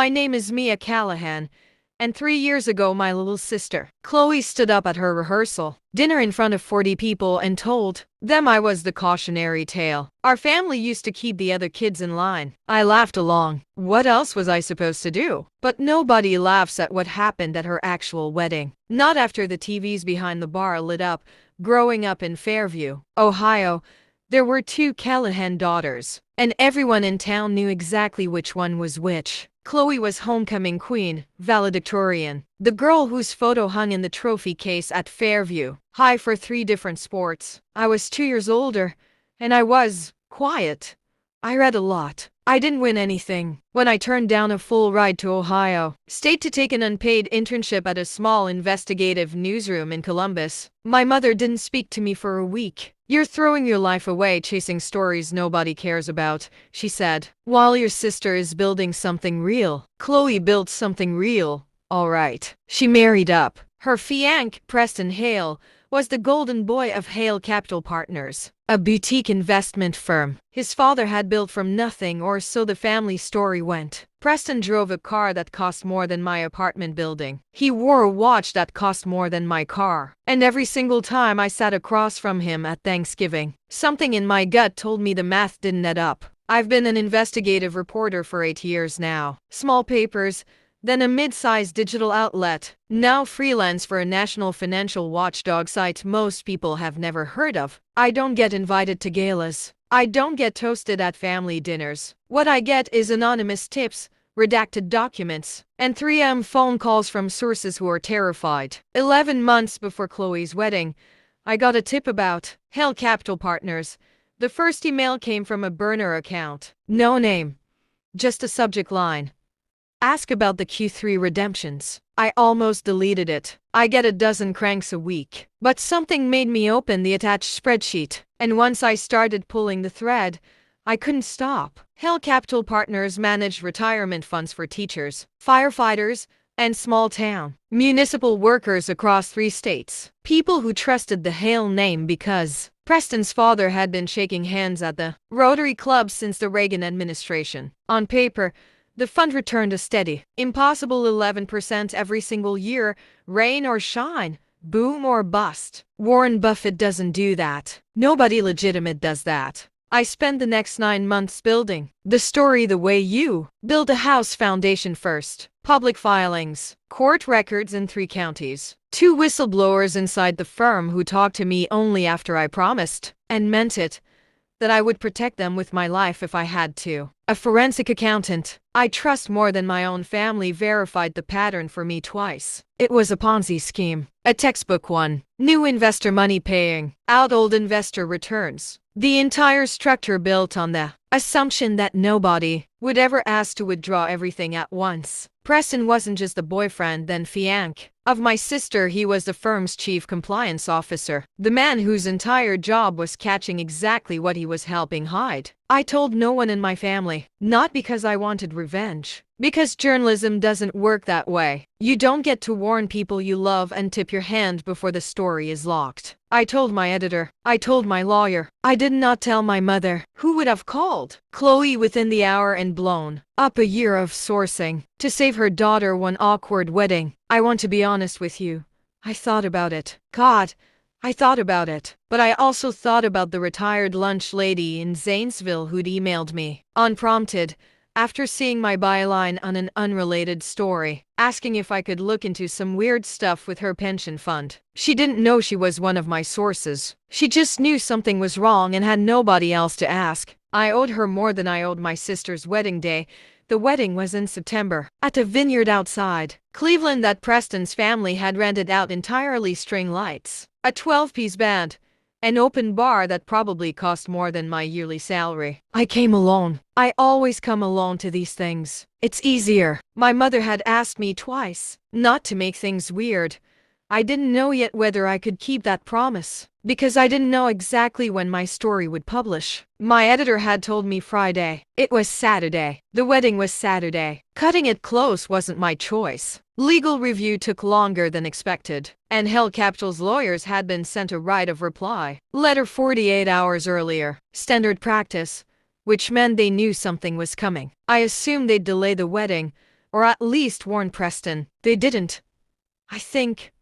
My name is Mia Callahan, and 3 years ago my little sister, Chloe, stood up at her rehearsal dinner in front of 40 people and told them I was the cautionary tale. Our family used to keep the other kids in line. I laughed along. What else was I supposed to do? But nobody laughs at what happened at her actual wedding. Not after the TVs behind the bar lit up. Growing up in Fairview, Ohio, there were two Callahan daughters, and everyone in town knew exactly which one was which. Chloe was homecoming queen, valedictorian, the girl whose photo hung in the trophy case at Fairview High for 3 different sports. I was 2 years older, and I was quiet. I read a lot. I didn't win anything. When I turned down a full ride to Ohio State to take an unpaid internship at a small investigative newsroom in Columbus, my mother didn't speak to me for a week. You're throwing your life away chasing stories nobody cares about, she said, while your sister is building something real. Chloe built something real, all right. She married up. Her fiancé, Preston Hale, was the golden boy of Hale Capital Partners, a boutique investment firm his father had built from nothing, or so the family story went. Preston drove a car that cost more than my apartment building. He wore a watch that cost more than my car. And every single time I sat across from him at Thanksgiving, something in my gut told me the math didn't add up. I've been an investigative reporter for 8 years now. Small papers, then a mid-sized digital outlet, now freelance for a national financial watchdog site most people have never heard of. I don't get invited to galas. I don't get toasted at family dinners. What I get is anonymous tips, redacted documents, and 3M phone calls from sources who are terrified. 11 months before Chloe's wedding, I got a tip about Hale Capital Partners. The first email came from a burner account. No name, just a subject line. Ask about the Q3 redemptions. I almost deleted it. I get a dozen cranks a week. But something made me open the attached spreadsheet. And once I started pulling the thread, I couldn't stop. Hale Capital Partners managed retirement funds for teachers, firefighters, and small-town municipal workers across 3 states. People who trusted the Hale name because Preston's father had been shaking hands at the Rotary Club since the Reagan administration. On paper, the fund returned a steady, impossible 11% every single year, rain or shine, boom or bust. Warren Buffett doesn't do that. Nobody legitimate does that. I spent the next 9 months building the story the way you build a house foundation first. Public filings, court records in 3 counties, 2 whistleblowers inside the firm who talked to me only after I promised, and meant it, that I would protect them with my life if I had to. A forensic accountant I trust more than my own family verified the pattern for me twice. It was a Ponzi scheme, a textbook one. New investor money paying out old investor returns. The entire structure built on the assumption that nobody would ever ask to withdraw everything at once. Preston wasn't just the boyfriend then fiancé of my sister, he was the firm's chief compliance officer, the man whose entire job was catching exactly what he was helping hide. I told no one in my family, not because I wanted revenge, because journalism doesn't work that way. You don't get to warn people you love and tip your hand before the story is locked. I told my editor. I told my lawyer. I did not tell my mother. Who would have called Chloe within the hour and blown up a year of sourcing to save her daughter one awkward wedding? I want to be honest with you. I thought about it. God, I thought about it. But I also thought about the retired lunch lady in Zanesville who'd emailed me, unprompted, after seeing my byline on an unrelated story, asking if I could look into some weird stuff with her pension fund. She didn't know she was one of my sources. She just knew something was wrong and had nobody else to ask. I owed her more than I owed my sister's wedding day. The wedding was in September, at a vineyard outside Cleveland that Preston's family had rented out entirely. String lights, a 12-piece band, an open bar that probably cost more than my yearly salary. I came alone. I always come alone to these things. It's easier. My mother had asked me twice not to make things weird. I didn't know yet whether I could keep that promise, because I didn't know exactly when my story would publish. My editor had told me Friday. It was Saturday. The wedding was Saturday. Cutting it close wasn't my choice. Legal review took longer than expected, and Hale Capital's lawyers had been sent a right of reply letter 48 hours earlier. Standard practice, which meant they knew something was coming. I assumed they'd delay the wedding, or at least warn Preston. They didn't. I think,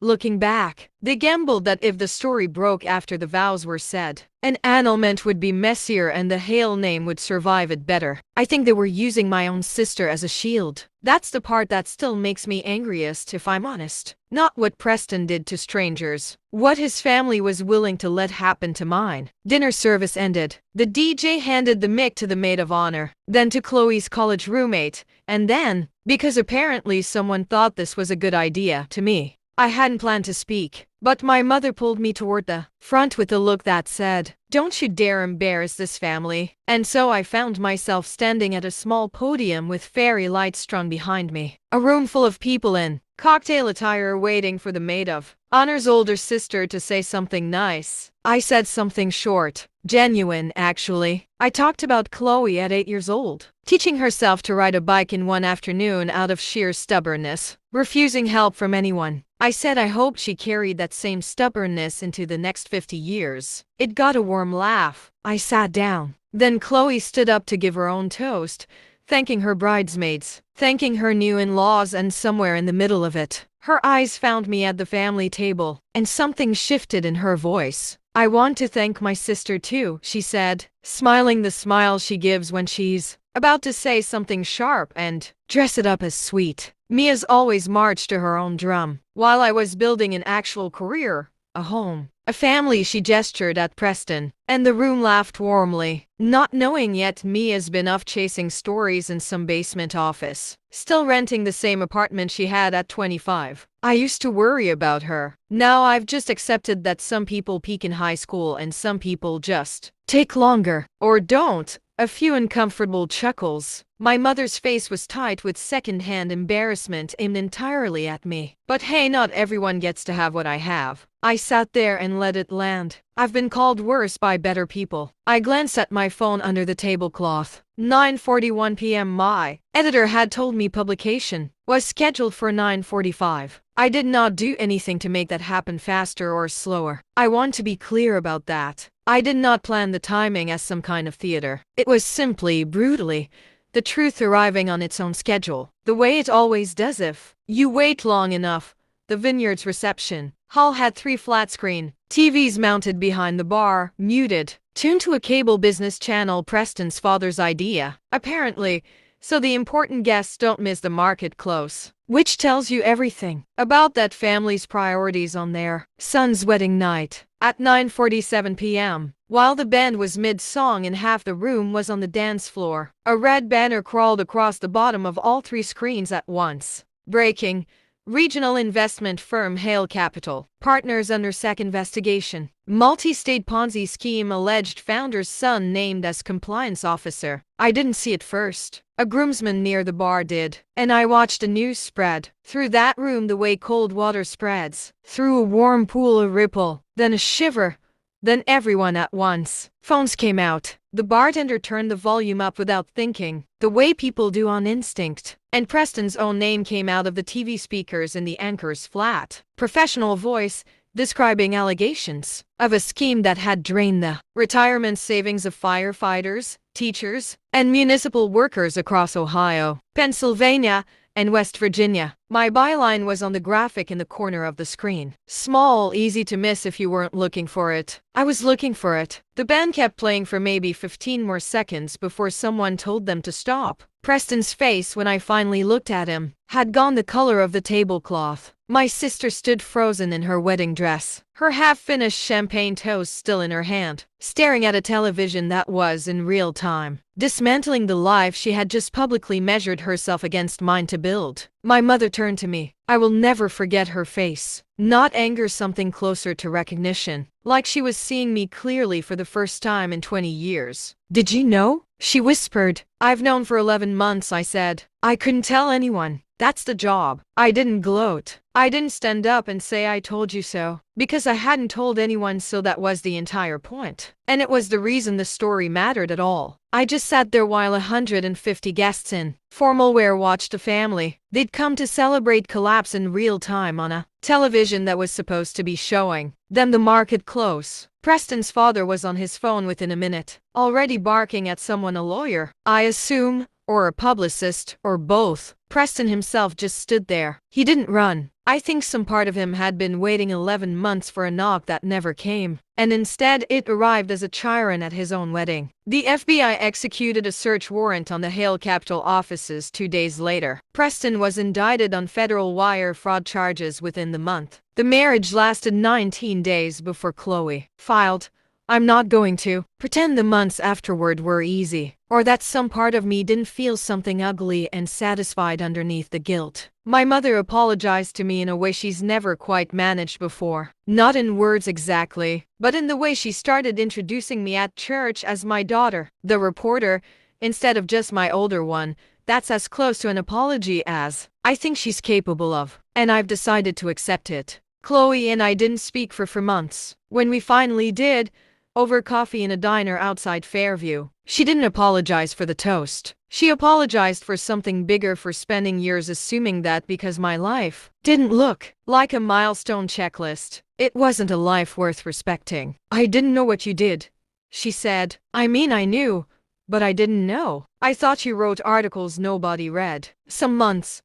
looking back, they gambled that if the story broke after the vows were said, an annulment would be messier and the Hale name would survive it better. I think they were using my own sister as a shield. That's the part that still makes me angriest, if I'm honest. Not what Preston did to strangers. What his family was willing to let happen to mine. Dinner service ended. The DJ handed the mic to the maid of honor, then to Chloe's college roommate, and then, because apparently someone thought this was a good idea, to me. I hadn't planned to speak, but my mother pulled me toward the front with a look that said, "Don't you dare embarrass this family." And so I found myself standing at a small podium with fairy lights strung behind me. A room full of people in cocktail attire waiting for the maid of honor's older sister to say something nice. I said something short, genuine actually. I talked about Chloe at 8 years old, teaching herself to ride a bike in one afternoon out of sheer stubbornness, refusing help from anyone. I said I hoped she carried that same stubbornness into the next 50 years. It got a warm laugh. I sat down. Then Chloe stood up to give her own toast, thanking her bridesmaids, thanking her new in-laws, and somewhere in the middle of it, her eyes found me at the family table, and something shifted in her voice. "I want to thank my sister too," she said, smiling the smile she gives when she's about to say something sharp and dress it up as sweet. Mia's always marched to her own drum. While I was building an actual career, a home, a family, she gestured at Preston, and the room laughed warmly. Not knowing yet, Mia's been off chasing stories in some basement office, still renting the same apartment she had at 25. I used to worry about her. Now I've just accepted that some people peak in high school and some people just take longer, or don't. A few uncomfortable chuckles. My mother's face was tight with second-hand embarrassment aimed entirely at me. But hey, not everyone gets to have what I have. I sat there and let it land. I've been called worse by better people. I glanced at my phone under the tablecloth. 9:41 p.m. My editor had told me publication was scheduled for 9:45. I did not do anything to make that happen faster or slower. I want to be clear about that. I did not plan the timing as some kind of theater. It was simply, brutally, the truth arriving on its own schedule, the way it always does if you wait long enough. The Vineyard's reception hall had 3 flat-screen TVs mounted behind the bar, muted, tuned to a cable business channel, Preston's father's idea, apparently, so the important guests don't miss the market close. Which tells you everything about that family's priorities on their son's wedding night. At 9:47 p.m., while the band was mid-song and half the room was on the dance floor, a red banner crawled across the bottom of all 3 screens at once. Breaking. Regional investment firm Hale Capital. Partners under SEC investigation. Multi-state Ponzi scheme alleged founder's son named as compliance officer. I didn't see it first. A groomsman near the bar did. And I watched a news spread through that room the way cold water spreads through a warm pool, a ripple, then a shiver, then everyone at once. Phones came out. The bartender turned the volume up without thinking, the way people do on instinct. And Preston's own name came out of the TV speakers in the anchor's flat, professional voice, describing allegations of a scheme that had drained the retirement savings of firefighters, teachers, and municipal workers across Ohio, Pennsylvania, and West Virginia. My byline was on the graphic in the corner of the screen. Small, easy to miss if you weren't looking for it. I was looking for it. The band kept playing for maybe 15 more seconds before someone told them to stop. Preston's face, when I finally looked at him, had gone the color of the tablecloth. My sister stood frozen in her wedding dress, her half-finished champagne toast still in her hand, staring at a television that was, in real time, dismantling the life she had just publicly measured herself against mine to build. My mother turned to me. I will never forget her face. Not anger, something closer to recognition, like she was seeing me clearly for the first time in 20 years. "Did you know?" she whispered. "I've known for 11 months, I said. I couldn't tell anyone. That's the job." I didn't gloat. I didn't stand up and say I told you so, because I hadn't told anyone, so that was the entire point. And it was the reason the story mattered at all. I just sat there while 150 guests in formal wear watched a family they'd come to celebrate collapse in real time on a television that was supposed to be showing them the market close. Preston's father was on his phone within a minute, already barking at someone, a lawyer, I assume, or a publicist, or both. Preston himself just stood there. He didn't run. I think some part of him had been waiting 11 months for a knock that never came, and instead it arrived as a Chiron at his own wedding. The FBI executed a search warrant on the Hale Capital offices 2 days later. Preston was indicted on federal wire fraud charges within the month. The marriage lasted 19 days before Chloe filed. I'm not going to pretend the months afterward were easy, or that some part of me didn't feel something ugly and satisfied underneath the guilt. My mother apologized to me in a way she's never quite managed before. Not in words exactly, but in the way she started introducing me at church as my daughter, the reporter, instead of just my older one. That's as close to an apology as I think she's capable of, and I've decided to accept it. Chloe and I didn't speak for months. When we finally did, over coffee in a diner outside Fairview, she didn't apologize for the toast. She apologized for something bigger, for spending years assuming that because my life didn't look like a milestone checklist, it wasn't a life worth respecting. I didn't know what you did, she said. I mean, I knew, but I didn't know. I thought you wrote articles nobody read. Some months.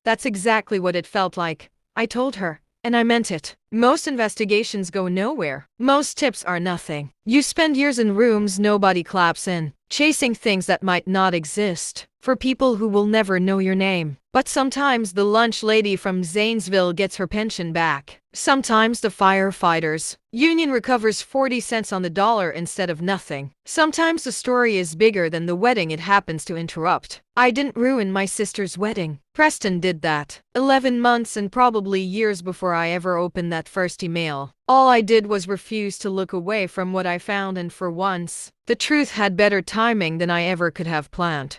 That's exactly what it felt like, I told her. And I meant it. Most investigations go nowhere. Most tips are nothing. You spend years in rooms nobody claps in, chasing things that might not exist, for people who will never know your name. But sometimes the lunch lady from Zanesville gets her pension back. Sometimes the firefighters union recovers 40 cents on the dollar instead of nothing. Sometimes the story is bigger than the wedding it happens to interrupt. I didn't ruin my sister's wedding. Preston did that. 11 months and probably years before I ever opened that first email. All I did was refuse to look away from what I found, and for once, the truth had better timing than I ever could have planned.